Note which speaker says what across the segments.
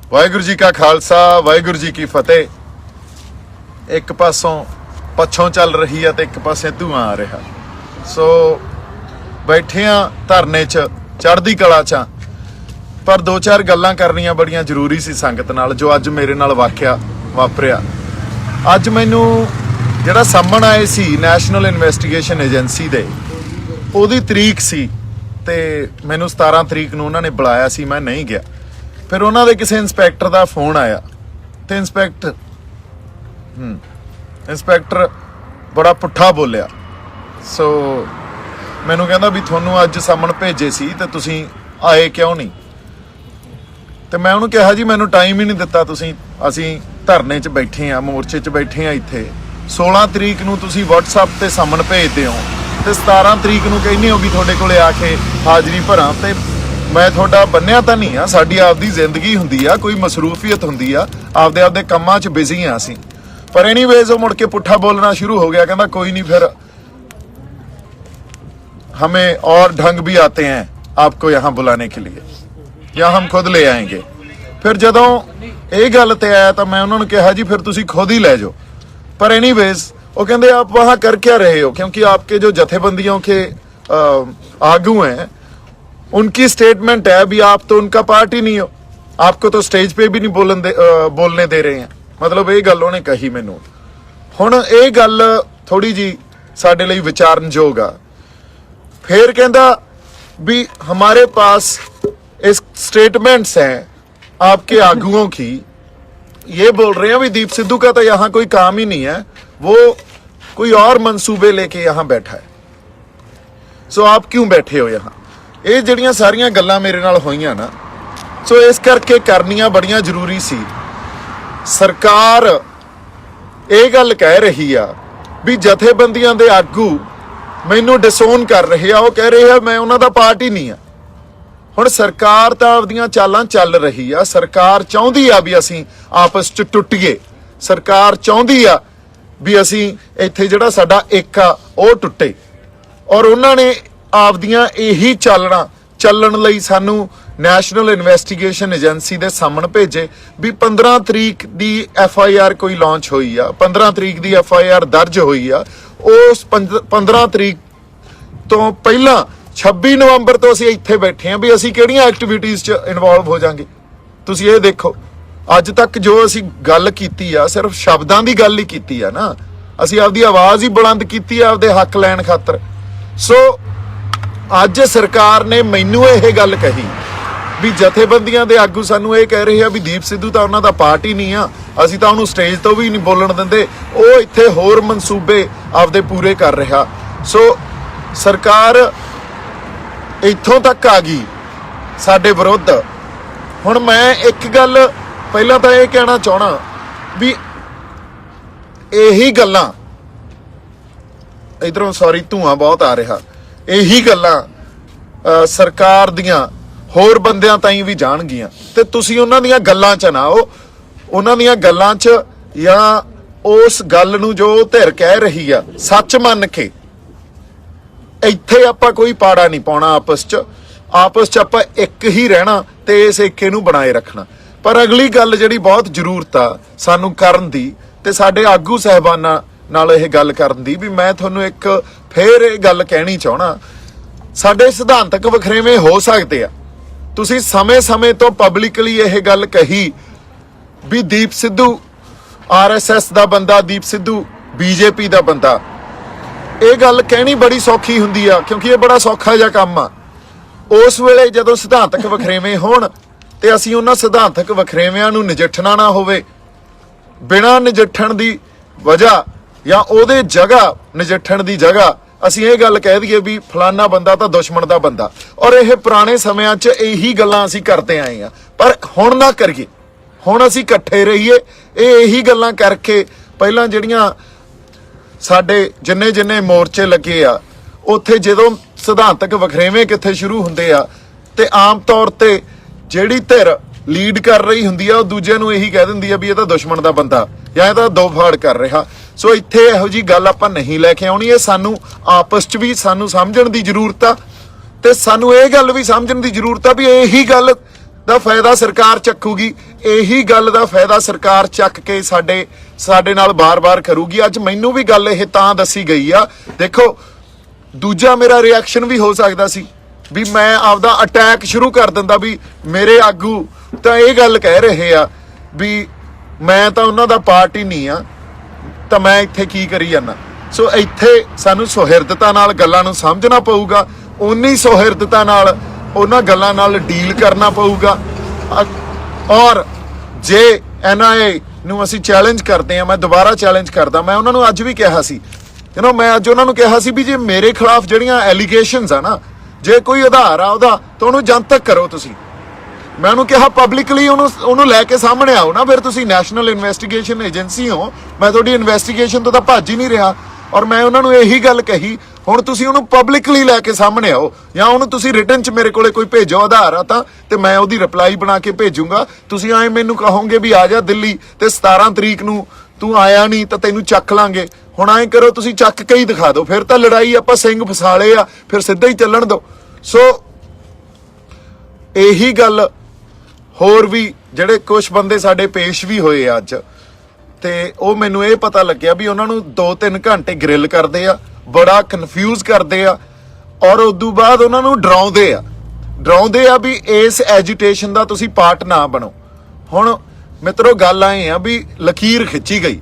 Speaker 1: वाहिगुरू जी का खालसा वाहिगुरू जी की फतेह। एक पासों पछों चल रही है तो एक पासे धुआं आ रहा। सो बैठे हाँ धरने च चढ़दी कला च, पर दो चार गल्लां करनियां बड़ियां जरूरी सी संगत नाल, जो अज मेरे नाल वापरिया। अज मैनू जिहड़ा सामण आए सी नैशनल इन्वैस्टिगेशन एजेंसी दे, ओहदी तरीक सी ते मैनू 17 तरीक नूं उन्हां ने बुलाया सी, मैं नहीं गया। फिर उन्होंने किसी इंस्पैक्टर का फोन आया तो इंस्पैक्टर बड़ा पुट्ठा बोलिया। सो मैनू कहता भी थोनू अज सामन भेजे सी ते तुसीं आए क्यों नहीं। तो मैं उन्होंने कहा जी मैनू टाइम ही नहीं दिता, तुसीं असीं धरने च बैठे हाँ, मोर्चे च बैठे हाँ। इत्थे 16 तरीक नूं तुसीं WhatsApp ते सामन भेजते हो तो 17 तरीक नूं कहने हो भी तुहाडे कोले आके हाज़री भरां। ते मैं थोड़ा बन्निया तो नहीं हाँ, साडी आपदी जिंदगी हुंदी आ, कोई मसरूफियत हुंदी आ, आपदे कामां च बिजी हाँ असीं। पर एनीवेज वो मुड़ के पुट्ठा बोलना शुरू हो गया, कहता कोई नहीं, फिर हमें और ढंग भी आते हैं आपको यहाँ बुलाने के लिए, या हम खुद ले आएंगे। फिर जदों ये गल ते आया तो मैं उन्होंने कहा जी फिर तुसीं खुद ही ले जाओ। पर एनीवेज वो कहते आप वहाँ कर क्या रहे हो, क्योंकि आपके जो जथेबंदियों के आगू हैं उनकी स्टेटमेंट है भी आप तो उनका पार्ट ही नहीं हो, आपको तो स्टेज पे भी नहीं बोलने दे रहे हैं। मतलब ये गल उन्हें कही मैनू। हुण ये गल थोड़ी जी साडे लई विचारनयोग आ। फिर कहंदा भी हमारे पास इस स्टेटमेंट्स हैं आपके आगुओं की, ये बोल रहे हैं भी दीप सिद्धू का तो यहाँ कोई काम ही नहीं है, वो कोई और मंसूबे लेके यहाँ बैठा है। सो आप क्यों बैठे हो यहाँ। ये ਜਿਹੜੀਆਂ ਸਾਰੀਆਂ ਗੱਲਾਂ ਮੇਰੇ ਨਾਲ ਹੋਈਆਂ ਨਾ, ਸੋ ਇਸ ਕਰਕੇ ਕਰਨੀਆਂ ਬੜੀਆਂ ਜ਼ਰੂਰੀ ਸੀ। ਸਰਕਾਰ ਇਹ ਗੱਲ ਕਹਿ ਰਹੀ ਆ ਵੀ ਜਥੇਬੰਦੀਆਂ ਦੇ ਆਗੂ ਮੈਨੂੰ ਡਿਸਓਨ ਕਰ ਰਹੇ ਆ, ਉਹ ਕਹਿ ਰਹੇ ਆ ਮੈਂ ਉਹਨਾਂ ਦਾ ਪਾਰਟ ਹੀ ਨਹੀਂ ਆ। ਹੁਣ ਸਰਕਾਰ ਤਾਂ ਆਪਦੀਆਂ ਚਾਲਾਂ ਚੱਲ ਰਹੀ ਆ, ਸਰਕਾਰ ਚਾਹੁੰਦੀ ਆ ਵੀ ਅਸੀਂ ਆਪਸ ਚ ਟੁੱਟੀਏ, ਸਰਕਾਰ ਚਾਹੁੰਦੀ ਆ ਵੀ ਅਸੀਂ ਇੱਥੇ ਜਿਹੜਾ ਸਾਡਾ ਇੱਕ ਆ ਉਹ ਟੁੱਟੇ। ਔਰ ਉਹਨਾਂ ਨੇ ਆਪਦੀਆਂ ਇਹੀ ਚੱਲਣ ਲਈ ਸਾਨੂੰ ਨੈਸ਼ਨਲ ਇਨਵੈਸਟੀਗੇਸ਼ਨ ਏਜੰਸੀ ਦੇ ਸਾਹਮਣੇ ਭੇਜੇ ਵੀ 15 ਤਰੀਕ ਦੀ FIR ਕੋਈ ਲਾਂਚ ਹੋਈ ਆ, 15 ਤਰੀਕ ਦੀ FIR ਦਰਜ ਹੋਈ ਆ। ਉਸ 15 ਤਰੀਕ ਤੋਂ ਪਹਿਲਾਂ 26 ਨਵੰਬਰ ਤੋਂ ਅਸੀਂ ਇੱਥੇ ਬੈਠੇ ਆ ਵੀ ਅਸੀਂ ਕਿਹੜੀਆਂ ਐਕਟੀਵਿਟੀਜ਼ 'ਚ ਇਨਵੋਲਵ ਹੋ ਜਾਾਂਗੇ। ਤੁਸੀਂ ਇਹ ਦੇਖੋ ਅੱਜ ਤੱਕ ਜੋ ਅਸੀਂ ਗੱਲ ਕੀਤੀ ਆ ਸਿਰਫ ਸ਼ਬਦਾਂ ਦੀ ਗੱਲ ਹੀ ਕੀਤੀ ਆ ਨਾ, ਅਸੀਂ ਆਪਦੀ ਆਵਾਜ਼ ਹੀ ਬੁਲੰਦ ਕੀਤੀ ਆ ਆਪਦੇ ਹੱਕ ਲੈਣ ਖਾਤਰ। ਸੋ ਅੱਜ ਸਰਕਾਰ ਨੇ ਮੈਨੂੰ ਇਹ ਗੱਲ ਕਹੀ ਵੀ ਜਥੇਬੰਦੀਆਂ ਦੇ ਆਗੂ ਸਾਨੂੰ ਇਹ ਕਹਿ ਰਹੇ ਆ ਵੀ ਦੀਪ ਸਿੱਧੂ ਤਾਂ ਉਹਨਾਂ ਦਾ ਪਾਰਟ ਹੀ ਨਹੀਂ ਆ, ਅਸੀਂ ਤਾਂ ਉਹਨੂੰ ਸਟੇਜ ਤੋਂ ਵੀ ਨਹੀਂ ਬੋਲਣ ਦਿੰਦੇ, ਉਹ ਇੱਥੇ ਹੋਰ ਮਨਸੂਬੇ ਆਪਦੇ ਪੂਰੇ ਕਰ ਰਿਹਾ। ਸੋ ਸਰਕਾਰ ਇੱਥੋਂ ਤੱਕ ਆ ਗਈ ਸਾਡੇ ਵਿਰੁੱਧ। ਹੁਣ ਮੈਂ ਇੱਕ ਗੱਲ ਪਹਿਲਾਂ ਤਾਂ ਇਹ ਕਹਿਣਾ ਚਾਹਣਾ ਵੀ ਇਹੀ ਗੱਲਾਂ ਇਧਰੋਂ ਸੌਰੀ ਧੂਆਂ ਬਹੁਤ ਆ ਰਿਹਾ, ਇਹੀ ਗੱਲਾਂ ਸਰਕਾਰ ਦੀਆਂ ਹੋਰ ਬੰਦਿਆਂ ਤਾਈਂ ਵੀ ਜਾਣਗੀਆਂ ਤੇ ਤੁਸੀਂ ਉਹਨਾਂ ਦੀਆਂ ਗੱਲਾਂ 'ਚ ਨਾ ਆਓ। ਉਹਨਾਂ ਦੀਆਂ ਗੱਲਾਂ 'ਚ ਜਾਂ ਉਸ ਗੱਲ ਨੂੰ ਜੋ ਧਿਰ ਕਹਿ ਰਹੀ ਆ ਸੱਚ ਮੰਨ ਕੇ ਇੱਥੇ ਆਪਾਂ ਕੋਈ ਪਾੜਾ ਨਹੀਂ ਪਾਉਣਾ। ਆਪਸ 'ਚ ਆਪਾਂ ਇੱਕ ਹੀ ਰਹਿਣਾ ਤੇ ਇਸ ਏਕੇ ਨੂੰ ਬਣਾਏ ਰੱਖਣਾ। ਪਰ ਅਗਲੀ ਗੱਲ ਜਿਹੜੀ ਬਹੁਤ ਜ਼ਰੂਰਤ ਆ ਸਾਨੂੰ ਕਰਨ ਦੀ ਤੇ ਸਾਡੇ ਆਗੂ ਸਾਹਿਬਾਨਾਂ ਨਾਲ ਇਹ ਗੱਲ ਕਰਨ ਦੀ ਵੀ ਮੈਂ ਤੁਹਾਨੂੰ ਇੱਕ ਫੇਰ ਇਹ ਗੱਲ ਕਹਿਣੀ ਚਾਹਣਾ, ਸਾਡੇ ਸਿਧਾਂਤਕ ਵਖਰੇਵੇਂ ਹੋ ਸਕਦੇ ਆ। ਤੁਸੀਂ ਸਮੇਂ-ਸਮੇਂ ਤੋਂ ਪਬਲਿਕਲੀ ਇਹ ਗੱਲ ਕਹੀ ਵੀ ਦੀਪ ਸਿੱਧੂ RSS ਦਾ ਬੰਦਾ, ਦੀਪ ਸਿੱਧੂ BJP ਦਾ ਬੰਦਾ। ਇਹ ਗੱਲ ਕਹਿਣੀ ਬੜੀ ਸੌਖੀ ਹੁੰਦੀ ਆ ਕਿਉਂਕਿ ਇਹ ਬੜਾ ਸੌਖਾ ਜਿਹਾ ਕੰਮ ਆ। ਉਸ ਵੇਲੇ ਜਦੋਂ ਸਿਧਾਂਤਕ ਵਖਰੇਵੇਂ ਹੋਣ ਤੇ ਅਸੀਂ ਉਹਨਾਂ ਸਿਧਾਂਤਕ ਵਖਰੇਵਿਆਂ ਨੂੰ ਨਜਿੱਠਣਾ ਨਾ ਹੋਵੇ, ਬਿਨਾਂ ਨਜਿੱਠਣ ਦੀ ਵਜ੍ਹਾ ਜਾਂ ਉਹਦੇ ਜਗ੍ਹਾ ਨਜਿੱਠਣ ਦੀ ਜਗ੍ਹਾ ਅਸੀਂ ਇਹ ਗੱਲ ਕਹਿ ਦਈਏ ਵੀ ਫਲਾਨਾ ਬੰਦਾ ਤਾਂ ਦੁਸ਼ਮਣ ਦਾ ਬੰਦਾ। ਔਰ ਇਹ ਪੁਰਾਣੇ ਸਮਿਆਂ 'ਚ ਇਹੀ ਗੱਲਾਂ ਅਸੀਂ ਕਰਦੇ ਆਏ ਆ, ਪਰ ਹੁਣ ਨਾ ਕਰੀਏ। ਹੁਣ ਅਸੀਂ ਇਕੱਠੇ ਰਹੀਏ। ਇਹੀ ਗੱਲਾਂ ਕਰਕੇ ਪਹਿਲਾਂ ਜਿਹੜੀਆਂ ਸਾਡੇ ਜਿੰਨੇ ਮੋਰਚੇ ਲੱਗੇ ਆ ਉੱਥੇ ਜਦੋਂ ਸਿਧਾਂਤਕ ਵਖਰੇਵੇਂ ਕਿੱਥੇ ਸ਼ੁਰੂ ਹੁੰਦੇ ਆ ਤੇ ਆਮ ਤੌਰ ਤੇ ਜਿਹੜੀ ਧਿਰ ਲੀਡ ਕਰ ਰਹੀ ਹੁੰਦੀ ਆ ਉਹ ਦੂਜੇ ਨੂੰ ਇਹੀ ਕਹਿ ਦਿੰਦੀ ਆ ਵੀ ਇਹ ਤਾਂ ਦੁਸ਼ਮਣ ਦਾ ਬੰਦਾ ਜਾਂ ਇਹ ਤਾਂ ਦੋ ਫਾੜ ਕਰ ਰਿਹਾ। ਸੋ ਇੱਥੇ ਇਹੋ ਜੀ ਗੱਲ ਆਪਾਂ ਨਹੀਂ ਲੈ ਕੇ ਆਉਣੀ। ਇਹ ਸਾਨੂੰ ਆਪਸ 'ਚ ਵੀ ਸਾਨੂੰ ਸਮਝਣ ਦੀ ਜ਼ਰੂਰਤ ਆ ਤੇ ਸਾਨੂੰ ਇਹ ਗੱਲ ਵੀ ਸਮਝਣ ਦੀ ਜ਼ਰੂਰਤ ਆ ਵੀ ਇਹੀ ਗੱਲ ਦਾ ਫਾਇਦਾ ਸਰਕਾਰ ਚੱਕੂਗੀ। ਇਹੀ ਗੱਲ ਦਾ ਫਾਇਦਾ ਸਰਕਾਰ ਚੱਕ ਕੇ ਸਾਡੇ ਨਾਲ ਬਾਰ-ਬਾਰ ਕਰੂਗੀ। ਅੱਜ ਮੈਨੂੰ ਵੀ ਗੱਲ ਇਹ ਤਾਂ ਦੱਸੀ ਗਈ ਆ, ਦੇਖੋ ਦੂਜਾ ਮੇਰਾ ਰਿਐਕਸ਼ਨ ਵੀ ਹੋ ਸਕਦਾ ਸੀ ਵੀ ਮੈਂ ਆਪਦਾ ਅਟੈਕ ਸ਼ੁਰੂ ਕਰ ਦਿੰਦਾ ਵੀ ਮੇਰੇ ਆਗੂ ਤਾਂ ਇਹ ਗੱਲ ਕਹਿ ਰਹੇ ਆ ਵੀ ਮੈਂ ਤਾਂ ਉਹਨਾਂ ਦਾ ਪਾਰਟ ਹੀ ਨਹੀਂ ਆ, ਤਾਂ ਮੈਂ ਇੱਥੇ ਕੀ ਕਰੀ ਜਾਂਦਾ। ਸੋ ਇੱਥੇ ਸਾਨੂੰ ਸੁਹਿਰਦਤਾ ਨਾਲ ਗੱਲਾਂ ਨੂੰ ਸਮਝਣਾ ਪਊਗਾ, ਉਨੀ ਸੁਹਿਰਦਤਾ ਨਾਲ ਉਹਨਾਂ ਗੱਲਾਂ ਨਾਲ ਡੀਲ ਕਰਨਾ ਪਊਗਾ। ਔਰ ਜੇ NIA ਨੂੰ ਅਸੀਂ ਚੈਲੰਜ ਕਰਦੇ ਆ, ਮੈਂ ਦੁਬਾਰਾ ਚੈਲੰਜ ਕਰਦਾ, ਮੈਂ ਉਹਨਾਂ ਨੂੰ ਅੱਜ ਵੀ ਕਿਹਾ ਸੀ, ਮੈਂ ਅੱਜ ਉਹਨਾਂ ਨੂੰ ਕਿਹਾ ਸੀ ਵੀ ਜੇ ਮੇਰੇ ਖਿਲਾਫ ਜਿਹੜੀਆਂ ਐਲੀਗੇਸ਼ਨਸ ਆ ਨਾ, ਜੇ ਕੋਈ ਆਧਾਰ ਆ ਉਹਦਾ ਤਾਂ ਉਹਨੂੰ ਜਨਤਕ ਕਰੋ। ਤੁਸੀਂ ਮੈਂ ਉਹਨੂੰ ਕਿਹਾ ਪਬਲਿਕਲੀ ਉਹਨੂੰ ਲੈ ਕੇ ਸਾਹਮਣੇ ਆਓ ਨਾ, ਫਿਰ ਤੁਸੀਂ ਨੈਸ਼ਨਲ ਇਨਵੈਸਟੀਗੇਸ਼ਨ ਏਜੰਸੀ ਹੋ, ਮੈਂ ਤੁਹਾਡੀ ਇਨਵੈਸਟੀਗੇਸ਼ਨ ਤੋਂ ਤਾਂ ਭੱਜ ਹੀ ਨਹੀਂ ਰਿਹਾ। ਔਰ ਮੈਂ ਉਹਨਾਂ ਨੂੰ ਇਹੀ ਗੱਲ ਕਹੀ, ਹੁਣ ਤੁਸੀਂ ਉਹਨੂੰ ਪਬਲਿਕਲੀ ਲੈ ਕੇ ਸਾਹਮਣੇ ਆਓ, ਜਾਂ ਉਹਨੂੰ ਤੁਸੀਂ ਰਿਟਨ 'ਚ ਮੇਰੇ ਕੋਲੇ ਕੋਈ ਭੇਜੋ ਆਧਾਰ ਆ ਤਾਂ, ਤੇ ਮੈਂ ਉਹਦੀ ਰਿਪਲਾਈ ਬਣਾ ਕੇ ਭੇਜੂੰਗਾ। ਤੁਸੀਂ ਐਂ ਮੈਨੂੰ ਕਹੋਗੇ ਵੀ ਆ ਜਾ ਦਿੱਲੀ ਤੇ 17 ਤਰੀਕ ਨੂੰ ਤੂੰ ਆਇਆ ਨਹੀਂ ਤਾਂ ਤੈਨੂੰ ਚੱਕ ਲਾਂਗੇ। ਹੁਣ ਐਂ ਕਰੋ, ਤੁਸੀਂ ਚੱਕ ਕੇ ਹੀ ਦਿਖਾ ਦਿਓ, ਫਿਰ ਤਾਂ ਲੜਾਈ ਆਪਾਂ ਸਿੰਘ ਫਸਾਲੇ ਆ, ਫਿਰ ਸਿੱਧਾ ਹੀ ਚੱਲਣ ਦਿਓ। ਸੋ ਇਹੀ ਗੱਲ ਹੋਰ ਵੀ ਜਿਹੜੇ ਕੁਝ ਬੰਦੇ ਸਾਡੇ ਪੇਸ਼ ਵੀ ਹੋਏ ਅੱਜ, ਤੇ ਉਹ ਮੈਨੂੰ ਇਹ ਪਤਾ ਲੱਗਿਆ ਵੀ ਉਹਨਾਂ ਨੂੰ 2-3 ਘੰਟੇ ਗ੍ਰਿਲ ਕਰਦੇ ਆ, ਬੜਾ ਕਨਫਿਊਜ਼ ਕਰਦੇ ਆ, ਔਰ ਉਦੋਂ ਬਾਅਦ ਉਹਨਾਂ ਨੂੰ ਡਰਾਉਂਦੇ ਆ ਵੀ ਇਸ ਐਜੀਟੇਸ਼ਨ ਦਾ ਤੁਸੀਂ ਪਾਰਟ ਨਾ ਬਣੋ। ਹੁਣ ਮਿੱਤਰੋ ਗੱਲ ਆਏ ਆ ਵੀ ਲਕੀਰ ਖਿੱਚੀ ਗਈ,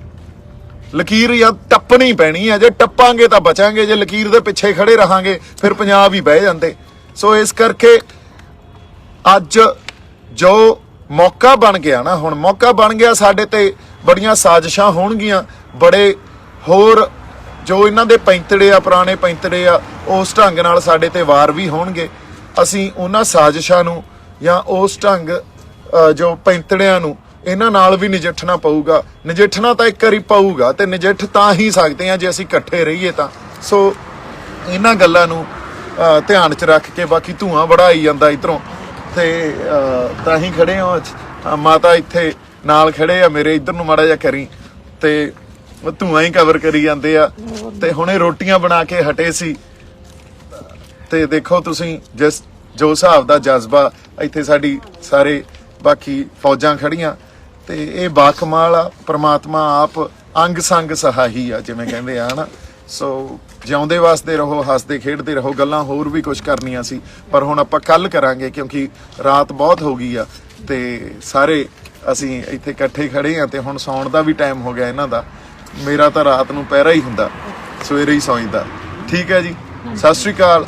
Speaker 1: ਲਕੀਰ ਜਾਂ ਟੱਪਣੀ ਪੈਣੀ ਆ, ਜੇ ਟੱਪਾਂਗੇ ਤਾਂ ਬਚਾਂਗੇ, ਜੇ ਲਕੀਰ ਦੇ ਪਿੱਛੇ ਖੜੇ ਰਹਾਂਗੇ ਫਿਰ ਪੰਜਾਬ ਹੀ ਬਹਿ ਜਾਂਦੇ। ਸੋ ਇਸ ਕਰਕੇ ਅੱਜ ਜੋ ਮੌਕਾ ਬਣ ਗਿਆ ਨਾ, ਹੁਣ ਮੌਕਾ ਬਣ ਗਿਆ, ਸਾਡੇ ਤੇ ਬੜੀਆਂ ਸਾਜ਼ਿਸ਼ਾਂ ਹੋਣਗੀਆਂ, ਬੜੇ ਹੋਰ ਜੋ ਇਹਨਾਂ ਦੇ ਪੈਂਤੜੇ ਆ, ਪੁਰਾਣੇ ਪੈਂਤੜੇ ਆ, ਉਸ ਢੰਗ ਨਾਲ ਸਾਡੇ ਤੇ ਵਾਰ ਵੀ ਹੋਣਗੇ। ਅਸੀਂ ਉਹਨਾਂ ਸਾਜ਼ਿਸ਼ਾਂ ਨੂੰ ਜਾਂ ਉਸ ਢੰਗ ਜੋ ਪੈਂਤੜਿਆਂ ਨੂੰ ਇਹਨਾਂ ਨਾਲ ਵੀ ਨਜਿੱਠਣਾ ਪਊਗਾ। ਨਜਿੱਠਣਾ ਤਾਂ ਇੱਕ ਵਾਰੀ ਪਊਗਾ, ਤੇ ਨਜਿੱਠ ਤਾਂ ਹੀ ਸਕਦੇ ਆ ਜੇ ਅਸੀਂ ਇਕੱਠੇ ਰਹੀਏ ਤਾਂ। ਸੋ ਇਹਨਾਂ ਗੱਲਾਂ ਨੂੰ ਧਿਆਨ 'ਚ ਰੱਖ ਕੇ, ਬਾਕੀ ਧੂਆਂ ਬੜਾ ਆਈ ਜਾਂਦਾ ਇੱਧਰੋਂ, ਤੇ ਤਾਂ ਹੀ ਖੜੇ ਹਾਂ। ਮਾਤਾ ਇੱਥੇ ਨਾਲ ਖੜੇ ਆ ਮੇਰੇ, ਇੱਧਰ ਨੂੰ ਮਾੜਾ ਜਿਹਾ ਕਰੀ, ਤੇ ਧੂਆਂ ਹੀ ਕਵਰ ਕਰੀ ਜਾਂਦੇ ਆ। ਤੇ ਹੁਣੇ ਰੋਟੀਆਂ ਬਣਾ ਕੇ ਹਟੇ ਸੀ, ਤੇ ਦੇਖੋ ਤੁਸੀਂ ਜੋ ਹਿਸਾਬ ਦਾ ਜਜ਼ਬਾ ਇੱਥੇ ਸਾਡੀ ਸਾਰੇ ਬਾਕੀ ਫੌਜਾਂ ਖੜੀਆਂ, ਤੇ ਇਹ ਬਾਕਮਾਲ ਆ। ਪ੍ਰਮਾਤਮਾ ਆਪ ਅੰਗ ਸੰਗ ਸਹਾਈ ਆ, ਜਿਵੇਂ ਕਹਿੰਦੇ ਆ ਹਨਾ। ਸੋ ਜਿਉਂਦੇ ਵਸਦੇ ਰਹੋ, ਹੱਸਦੇ ਖੇਡਦੇ ਰਹੋ। ਗੱਲਾਂ ਹੋਰ ਵੀ ਕੁਝ ਕਰਨੀਆਂ ਸੀ, ਪਰ ਹੁਣ ਆਪਾਂ ਕੱਲ ਕਰਾਂਗੇ, ਕਿਉਂਕਿ ਰਾਤ ਬਹੁਤ ਹੋ ਗਈ ਆ, ਤੇ ਸਾਰੇ ਅਸੀਂ ਇੱਥੇ ਇਕੱਠੇ ਖੜੇ ਆ, ਤੇ ਹੁਣ ਸੌਣ ਦਾ ਵੀ ਟਾਈਮ ਹੋ ਗਿਆ ਇਹਨਾਂ ਦਾ। ਮੇਰਾ ਤਾਂ ਰਾਤ ਨੂੰ ਪਹਿਰਾ ਹੀ ਹੁੰਦਾ, ਸਵੇਰੇ ਹੀ ਸੌਂਦਾ। ਠੀਕ ਹੈ ਜੀ, ਸਤਿ ਸ਼੍ਰੀ ਅਕਾਲ।